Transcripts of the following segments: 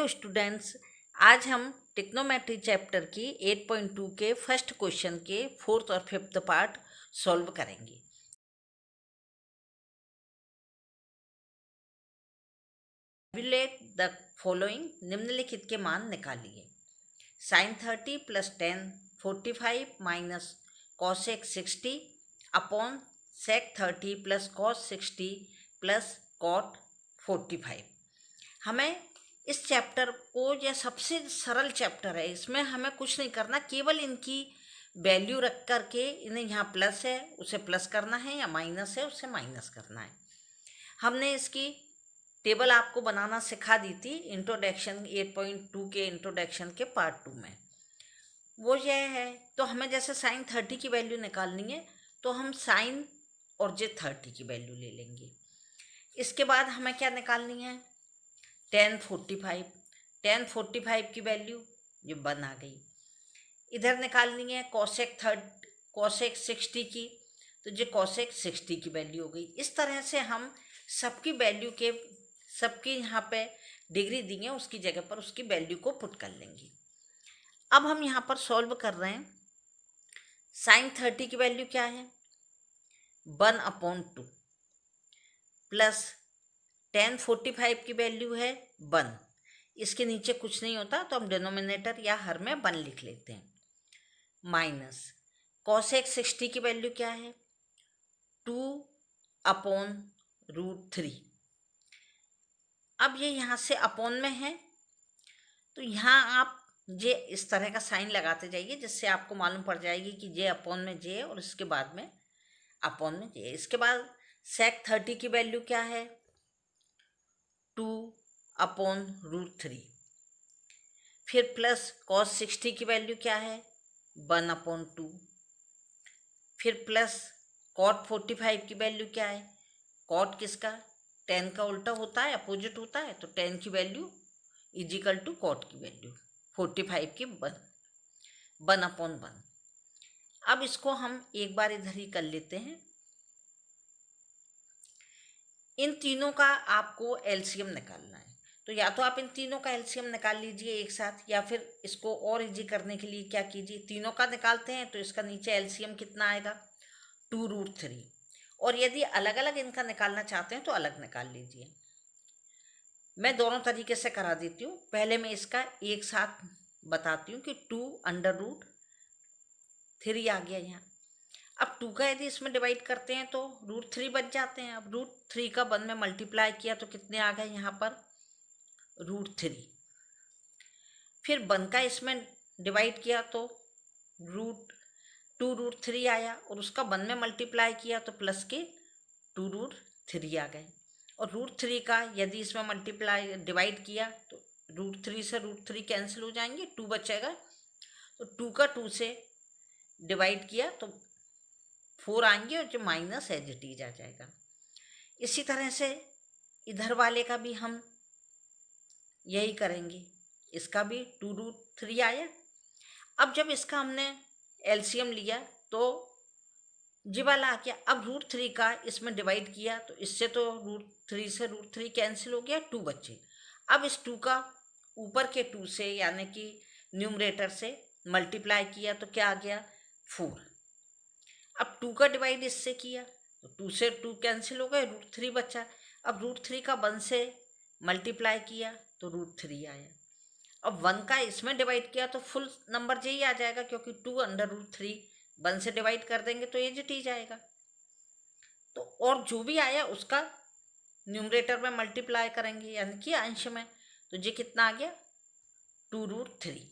Hello students, आज हम trigonometry chapter की 8.2 के फर्स्ट क्वेश्चन के फोर्थ और फिफ्थ पार्ट सॉल्व करेंगे। टैब्युलेट द फॉलोइंग, निम्नलिखित के मान निकालिए। sin 30 + tan 45 minus cosec 60 upon sec 30 + cos 60 + cot 45। हमें इस चैप्टर को, यह सबसे सरल चैप्टर है, इसमें हमें कुछ नहीं करना, केवल इनकी वैल्यू रख करके इन्हें यहाँ प्लस है उसे प्लस करना है या माइनस है उसे माइनस करना है। हमने इसकी टेबल आपको बनाना सिखा दी थी इंट्रोडक्शन 8.2 के इंट्रोडक्शन के पार्ट 2 में। वो यह है, तो हमें जैसे sin 30 की वैल्यू निकालनी है तो हम sin और जे 30 की वैल्यू ले लेंगे। इसके बाद हमें क्या निकालनी है, tan 45 की वैल्यू ये 1 आ गई। इधर निकालनी है cosec 60 की, तो जो cosec 60 की वैल्यू हो गई। इस तरह से हम सबकी वैल्यू के, सबकी यहाँ पे डिग्री दी है उसकी जगह पर उसकी वैल्यू को पुट कर लेंगे। अब हम यहाँ पर सॉल्व कर रहे हैं। sin 30 की वैल्यू क्या है, 1/2 प्लस tan 45 की वैल्यू है 1। इसके नीचे कुछ नहीं होता तो हम डिनोमिनेटर या हर में 1 लिख लेते हैं, माइनस cosec 60 की वैल्यू क्या है, 2/√3। अब ये यहाँ से अपॉन में है तो यहाँ आप जे इस तरह का साइन लगाते जाइए जिससे आपको मालूम पड़ जाएगी कि जे अपॉन में जे और इसके बाद में अपॉन में जे। इसके बाद sec 30 की वैल्यू क्या है, 2/√3। फिर प्लस cos 60 की वैल्यू क्या है, 1/2। फिर प्लस cot 45 की वैल्यू क्या है, cot किसका, tan का उल्टा होता है, अपोजिट होता है, तो tan की वैल्यू इजिकल टू cot की वैल्यू 45 की 1/1। अब इसको हम एक बार इधर ही कर लेते हैं। इन तीनों का आपको एलसीएम निकालना है, तो या तो आप इन तीनों का एलसीएम निकाल लीजिए एक साथ, या फिर इसको और इजी करने के लिए क्या कीजिए, तीनों का निकालते हैं तो इसका नीचे एलसीएम कितना आएगा, 2√3। और यदि अलग अलग इनका निकालना चाहते हैं तो अलग निकाल लीजिए। मैं दोनों तरीके से करा देती हूँ। पहले मैं इसका एक साथ बताती हूँ कि 2√3 आ गया यहाँ। अब 2 का यदि इसमें डिवाइड करते हैं तो √3 बच जाते हैं। अब √3 का 1 में मल्टीप्लाई किया तो कितने आ गए यहाँ पर, √3। फिर 1 का इसमें डिवाइड किया तो 2√3 आया, और उसका 1 में मल्टीप्लाई किया तो प्लस के 2√3 आ गए। और √3 का यदि इसमें मल्टीप्लाई डिवाइड किया तो √3 से √3 कैंसिल हो जाएंगे, 2 बचेगा। तो 2 का 2 से डिवाइड किया तो 4 आएंगे और जो माइनस एज इट इज आ जाएगा। इसी तरह से इधर वाले का भी हम यही करेंगे, इसका भी 2√3 आया। अब जब इसका हमने एलसीएम लिया तो जी वाला आ गया। अब √3 का इसमें डिवाइड किया तो इससे तो √3 से √3 कैंसिल हो गया, 2 बचे। अब इस 2 का ऊपर के 2 से यानी कि न्यूमरेटर से मल्टीप्लाई किया तो क्या आ गया, 4। अब 2 का डिवाइड इससे किया तो 2 से 2 कैंसिल हो गए, √3 बचा। अब √3 का 1 से मल्टीप्लाई किया तो √3 आया। अब 1 का इसमें डिवाइड किया तो फुल नंबर यही आ जाएगा, क्योंकि 2/√3 1 से डिवाइड कर देंगे तो एज इट इज जाएगा। तो और जो भी आया उसका न्यूमरेटर में मल्टीप्लाई करेंगे यानी कि अंश में, तो ये कितना आ गया, 2√3।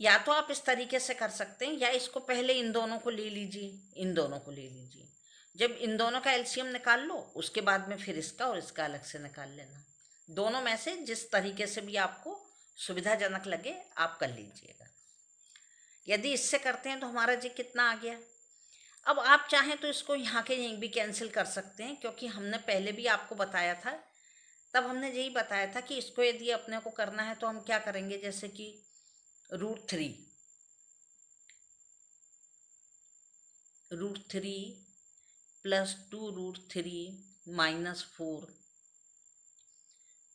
या तो आप इस तरीके से कर सकते हैं, या इसको पहले इन दोनों को ले लीजिए, इन दोनों को ले लीजिए। जब इन दोनों का एलसीएम निकाल लो उसके बाद में फिर इसका और इसका अलग से निकाल लेना। दोनों में से जिस तरीके से भी आपको सुविधाजनक लगे आप कर लीजिएगा। यदि इससे करते हैं तो हमारा जी कितना आ गया। अब आप चाहें तो इसको यहाँ के यहीं भी कैंसिल कर सकते हैं, क्योंकि हमने पहले भी आपको बताया था, तब हमने यही बताया था कि इसको यदि अपने को करना है तो हम क्या करेंगे, जैसे कि √3 plus 2√3 -4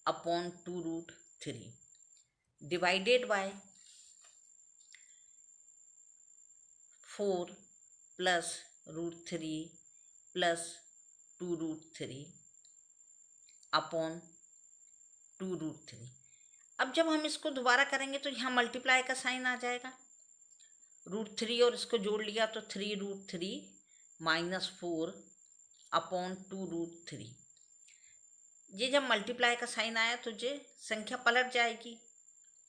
upon 2√3 divided by 4 plus √3 plus 2√3 upon 2√3। अब जब हम इसको दोबारा करेंगे तो यहाँ मल्टीप्लाई का साइन आ जाएगा, √3 और इसको जोड़ लिया तो 3√3 माइनस 4 अपॉन 2√3। ये जब मल्टीप्लाई का साइन आया तो ये संख्या पलट जाएगी,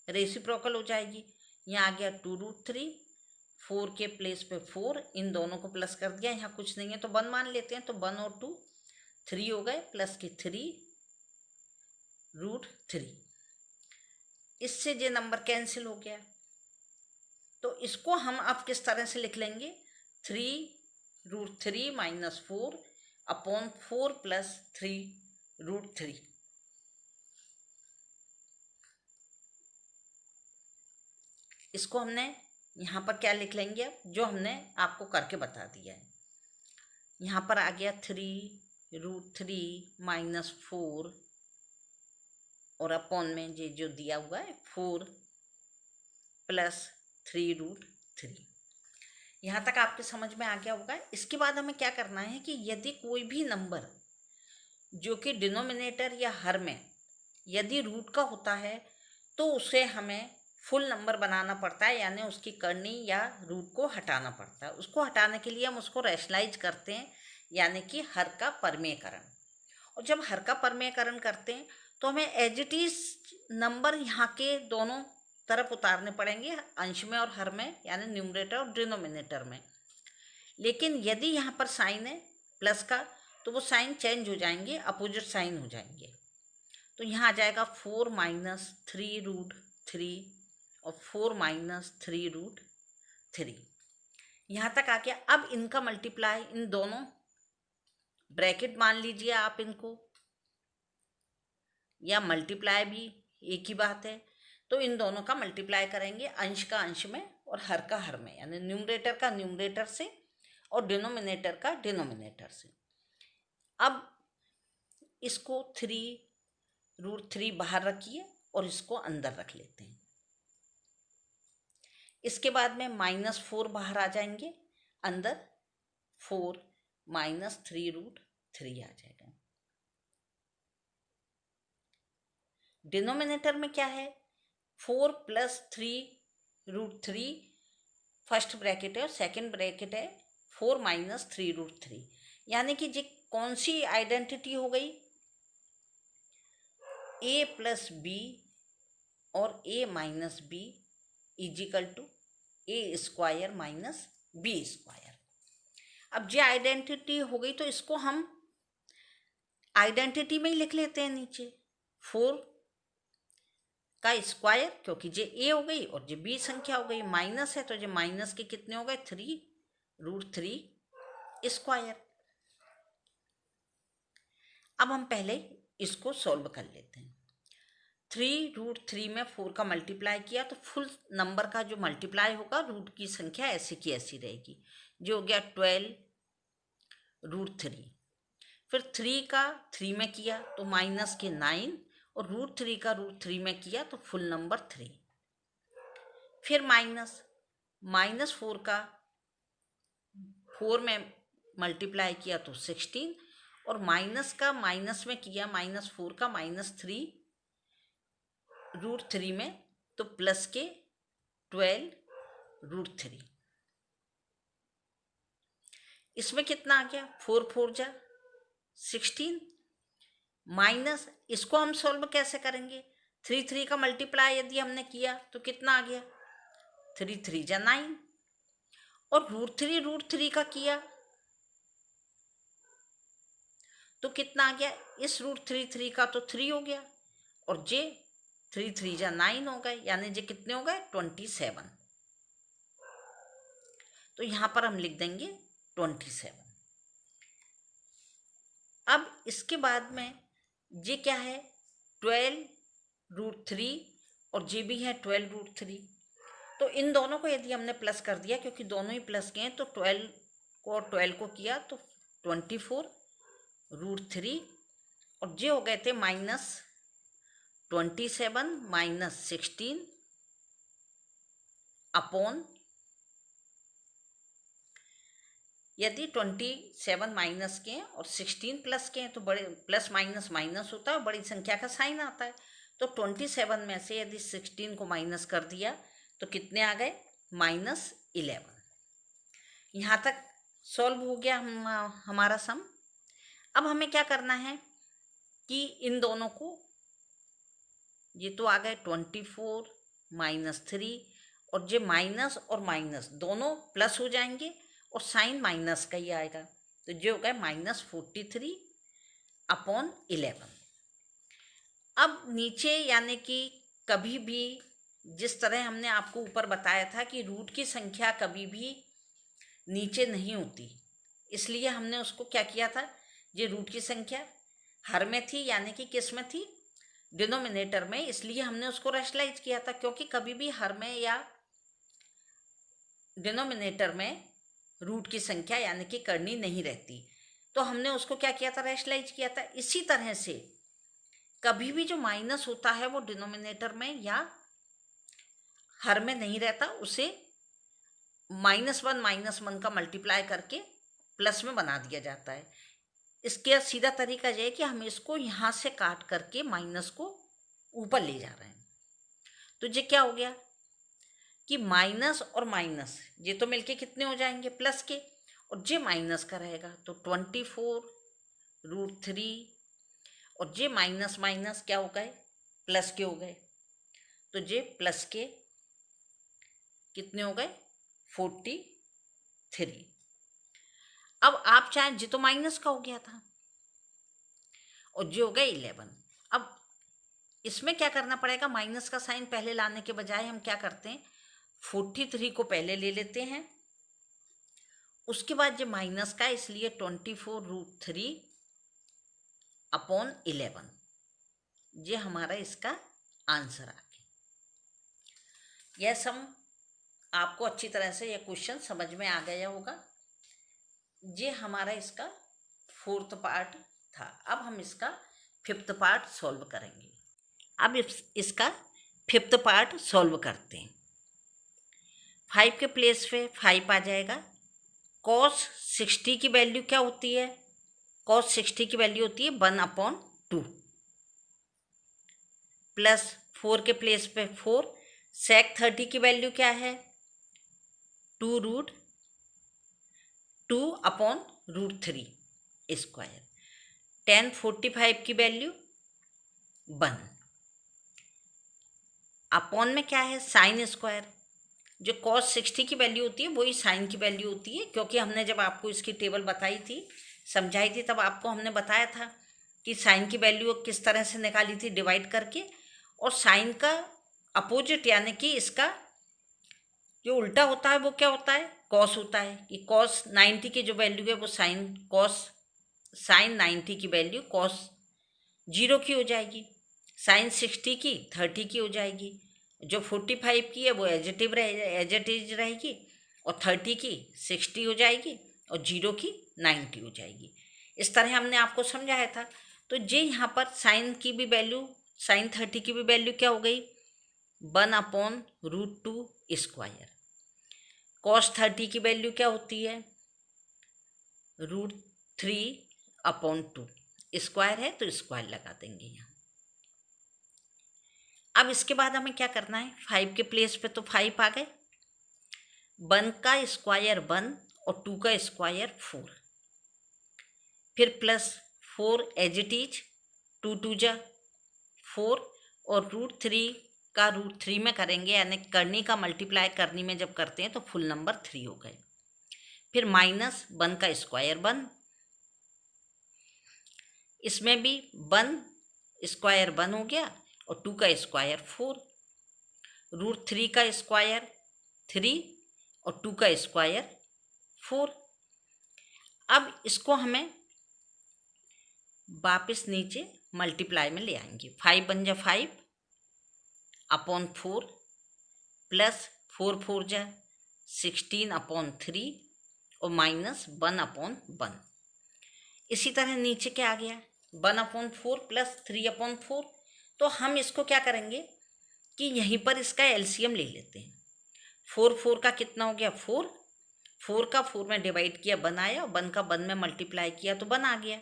रेसिप्रोकल हो जाएगी। यहाँ आ गया 2√3, 4 के प्लेस पे 4, इन दोनों को प्लस कर दिया, यहाँ कुछ नहीं है तो 1 मान लेते हैं, तो 1 और 2 3 हो गए, प्लस के 3√3। इससे ये नंबर कैंसिल हो गया। तो इसको हम अब किस तरह से लिख लेंगे, 3√3 माइनस 4 अपॉन 4 प्लस 3√3। इसको हमने यहाँ पर क्या लिख लेंगे, अब जो हमने आपको करके बता दिया है। यहाँ पर आ गया 3√3 माइनस 4 और अपॉन में ये जो दिया हुआ है 4 प्लस 3√3। यहाँ तक आपके समझ में आ गया होगा। इसके बाद हमें क्या करना है कि यदि कोई भी नंबर जो कि डिनोमिनेटर या हर में यदि रूट का होता है तो उसे हमें फुल नंबर बनाना पड़ता है, यानी उसकी करनी या रूट को हटाना पड़ता है। उसको हटाने के लिए हम उसको रैशनलाइज करते हैं, यानी कि हर का परमेयकरण। और जब हर का परमेयकरण करते हैं तो हमें एज इट इज नंबर यहाँ के दोनों तरफ उतारने पड़ेंगे, अंश में और हर में, यानी न्यूमरेटर और डिनोमिनेटर में। लेकिन यदि यहाँ पर साइन है प्लस का तो वो साइन चेंज हो जाएंगे, अपोजिट साइन हो जाएंगे। तो यहाँ आ जाएगा 4 माइनस 3√3 और 4 माइनस 3√3। यहाँ तक आ गया। अब इनका मल्टीप्लाई, इन दोनों ब्रैकेट मान लीजिए आप इनको, या मल्टीप्लाई भी एक ही बात है। तो इन दोनों का मल्टीप्लाई करेंगे, अंश का अंश में और हर का हर में, यानी न्यूमरेटर का न्यूमरेटर से और डिनोमिनेटर का डिनोमिनेटर से। अब इसको 3√3 बाहर रखिए और इसको अंदर रख लेते हैं। इसके बाद में -4 बाहर आ जाएंगे, अंदर 4 माइनस 3√3 आ जाएगा। डिनोमिनेटर में क्या है, 4 प्लस 3√3 फर्स्ट ब्रैकेट है और सेकंड ब्रैकेट है 4 माइनस 3√3। यानी कि जी कौन सी आइडेंटिटी हो गई, a प्लस बी और a minus B is equal to a² minus b²। अब ये आइडेंटिटी हो गई तो इसको हम आइडेंटिटी में ही लिख लेते हैं नीचे, 4 का स्क्वायर, क्योंकि ये a हो गई और ये b संख्या हो गई, माइनस है तो ये माइनस के कितने हो गए, 3√3²। अब हम पहले इसको सॉल्व कर लेते हैं। 3√3 में 4 का मल्टीप्लाई किया तो फुल नंबर का जो मल्टीप्लाई होगा रूट की संख्या ऐसी की ऐसी रहेगी, जो हो गया 12√3। फिर 3 का 3 में किया तो माइनस के 9 और √3 का √3 में किया तो फुल नंबर 3। फिर -4 का 4 में मल्टीप्लाई किया तो 16 और माइनस का माइनस में किया, -4 का -3 √3 में तो प्लस के 12√3। इसमें कितना आ गया, 4 4 जा 16 माइनस, इसको हम सॉल्व कैसे करेंगे, 3 का मल्टीप्लाई यदि हमने किया तो कितना आ गया, 3 3 जा 9 और √3 का किया तो कितना आ गया, इस √3 का तो 3 हो गया और जे 3 3 जा 9 हो गए, यानी जे कितने हो गए, 27। तो यहाँ पर हम लिख देंगे 27। अब इसके बाद में ये क्या है, 12√3 और जे भी है 12√3। तो इन दोनों को यदि हमने प्लस कर दिया, क्योंकि दोनों ही प्लस के हैं, तो 12 को किया तो 24√3 और जे हो गए थे 27 माइनस 16 अपॉन, यदि 27 माइनस के हैं और 16 प्लस के हैं तो बड़े प्लस माइनस माइनस होता है, बड़ी संख्या का साइन आता है। तो 27 में से यदि 16 को माइनस कर दिया तो कितने आ गए, -11। यहाँ तक सॉल्व हो गया हमारा सम। अब हमें क्या करना है कि इन दोनों को, ये तो आ गए 24 -3, और ये माइनस और माइनस दोनों प्लस हो जाएंगे और साइन माइनस का ही आएगा, तो जो हो गया -43 अपॉन 11। अब नीचे यानी कि कभी भी जिस तरह हमने आपको ऊपर बताया था कि रूट की संख्या कभी भी नीचे नहीं होती, इसलिए हमने उसको क्या किया था, ये रूट की संख्या हर में थी यानी कि किस में थी, डिनोमिनेटर में, इसलिए हमने उसको रैशनलाइज किया था, क्योंकि कभी भी हर में या डिनोमिनेटर में रूट की संख्या यानी कि करनी नहीं रहती, तो हमने उसको क्या किया था, रैशनलाइज किया था। इसी तरह से कभी भी जो माइनस होता है वो डिनोमिनेटर में या हर में नहीं रहता, उसे -1 का मल्टीप्लाई करके प्लस में बना दिया जाता है। इसका सीधा तरीका यह है कि हम इसको यहाँ से काट करके माइनस को ऊपर ले जा रहे हैं, तो ये क्या हो गया कि माइनस और माइनस ये तो मिलके कितने हो जाएंगे, प्लस के, और ये माइनस का रहेगा तो 24√3, और ये माइनस माइनस क्या हो गए, प्लस के हो गए, तो ये प्लस के कितने हो गए, 43। अब आप चाहें, ये तो माइनस का हो गया था और ये हो गए 11। अब इसमें क्या करना पड़ेगा, माइनस का साइन पहले लाने के बजाय हम क्या करते हैं, 43 को पहले ले लेते हैं, उसके बाद ये माइनस का, इसलिए 24√3 अपॉन 11, ये हमारा इसका आंसर आ गया। यह सम आपको अच्छी तरह से यह क्वेश्चन समझ में आ गया होगा। ये हमारा इसका 4th पार्ट था। अब हम इसका 5th पार्ट सॉल्व करेंगे। अब इसका 5th पार्ट सॉल्व करते हैं। 5 के प्लेस पे 5 आ जाएगा। cos 60 की वैल्यू क्या होती है, cos 60 की वैल्यू होती है 1/2, प्लस 4 के प्लेस पे 4, sec 30 की वैल्यू क्या है, 2/√3 स्क्वायर, tan 45 की वैल्यू 1, अपॉन में क्या है, साइन स्क्वायर, जो cos 60 की वैल्यू होती है वही साइन की वैल्यू होती है, क्योंकि हमने जब आपको इसकी टेबल बताई थी, समझाई थी, तब आपको हमने बताया था कि साइन की वैल्यू किस तरह से निकाली थी, डिवाइड करके, और साइन का अपोजिट यानी कि इसका जो उल्टा होता है वो क्या होता है, कॉस होता है, कि cos 90 की जो वैल्यू है वो साइन 90 की वैल्यू cos 0 की हो जाएगी, साइन 60 की 30 की हो जाएगी, जो 45 की है वो एज इट इज रहेगी, और 30 की 60 हो जाएगी, और 0 की 90 हो जाएगी। इस तरह हमने आपको समझाया था। तो ये यहाँ पर साइन की भी वैल्यू, साइन 30 की भी वैल्यू क्या हो गई, 1/√2 स्क्वायर। cos 30 की वैल्यू क्या होती है, √3/2, स्क्वायर है तो स्क्वायर लगा देंगे यहाँ। अब इसके बाद हमें क्या करना है, 5 के प्लेस पे तो 5 आ गए, 1 का स्क्वायर 1 और 2 का स्क्वायर 4, फिर प्लस 4 एज इट इज, 2 2 जा 4, और √3 का √3 में करेंगे, यानी करनी का मल्टीप्लाई करनी में जब करते हैं तो फुल नंबर 3 हो गए, फिर माइनस 1 का स्क्वायर 1, इसमें भी 1 स्क्वायर 1 हो गया, और 2 का स्क्वायर 4, √3 का स्क्वायर 3 और 2 का स्क्वायर 4। अब इसको हमें वापस नीचे मल्टीप्लाई में ले आएंगे, 5 बन जा 5 अपॉन 4, प्लस 4 4 जा 16/3, और माइनस 1/1। इसी तरह नीचे क्या आ गया, 1/4 प्लस 3/4, तो हम इसको क्या करेंगे कि यहीं पर इसका एलसीएम ले लेते हैं। 4 का कितना हो गया 4 का 4 में डिवाइड किया 1 आया, और 1 का 1 में मल्टीप्लाई किया तो 1 आ गया।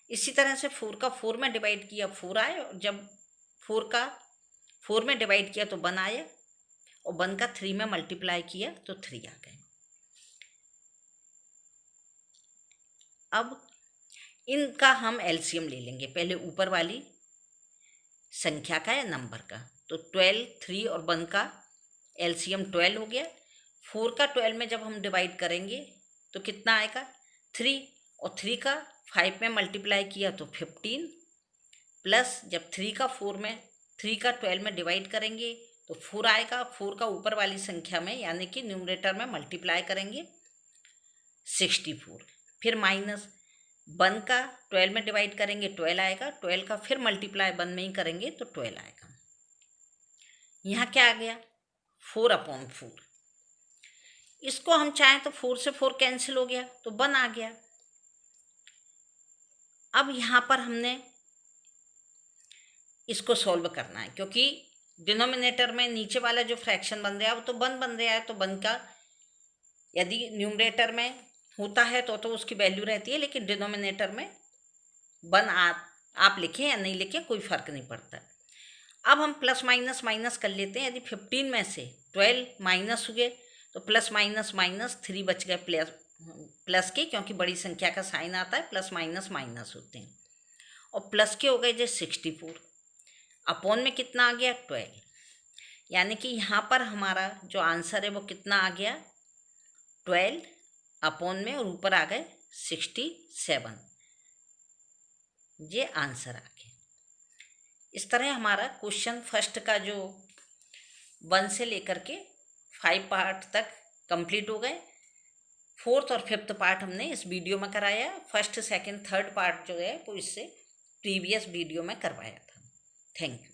इसी तरह से 4 का 4 में डिवाइड किया 4 आया, और जब 4 का 4 में डिवाइड किया तो 1 आया, और 1 का 3 में मल्टीप्लाई किया तो 3 आ गए। अब इनका हम एलसीएम ले लेंगे, पहले ऊपर वाली संख्या का या नंबर का। तो 12, 3 और 1 का एलसीएम 12 हो गया। 4 का 12 में जब हम डिवाइड करेंगे तो कितना आएगा 3, और 3 का 5 में मल्टीप्लाई किया तो 15, प्लस जब 3 का 12 में डिवाइड करेंगे तो 4 आएगा। 4 का ऊपर वाली संख्या में यानी कि न्यूमरेटर में मल्टीप्लाई करेंगे 64, फिर माइनस 1 का 12 में डिवाइड करेंगे 12 आएगा, 12 का फिर मल्टीप्लाई 1 में ही करेंगे तो 12 आएगा। यहाँ क्या आ गया 4/4। इसको हम चाहें तो 4 से 4 कैंसिल हो गया तो 1 आ गया। अब यहाँ पर हमने इसको सॉल्व करना है, क्योंकि डिनोमिनेटर में नीचे वाला जो फ्रैक्शन बन रहा है वो तो 1 बन रहा है, तो 1 का यदि न्यूमरेटर में होता है तो उसकी वैल्यू रहती है, लेकिन डिनोमिनेटर में 1 आप लिखें या नहीं लिखें कोई फ़र्क नहीं पड़ता। अब हम प्लस माइनस माइनस कर लेते हैं। यदि 15 में से 12 माइनस हुए तो प्लस माइनस माइनस 3 बच गए प्लस के, क्योंकि बड़ी संख्या का साइन आता है, प्लस माइनस माइनस होते हैं, और प्लस के हो गए जो 64, अपॉन में कितना आ गया 12, यानी कि यहाँ पर हमारा जो आंसर है वो कितना आ गया 12 अपॉन में, और ऊपर आ गए 67, ये आंसर आ गया। इस तरह हमारा क्वेश्चन फर्स्ट का जो 1 से लेकर के 5 पार्ट तक कंप्लीट हो गए। 4th और 5th पार्ट हमने इस वीडियो में कराया। फर्स्ट, सेकंड, थर्ड पार्ट जो है वो इससे प्रीवियस वीडियो में करवाया था। Thank you.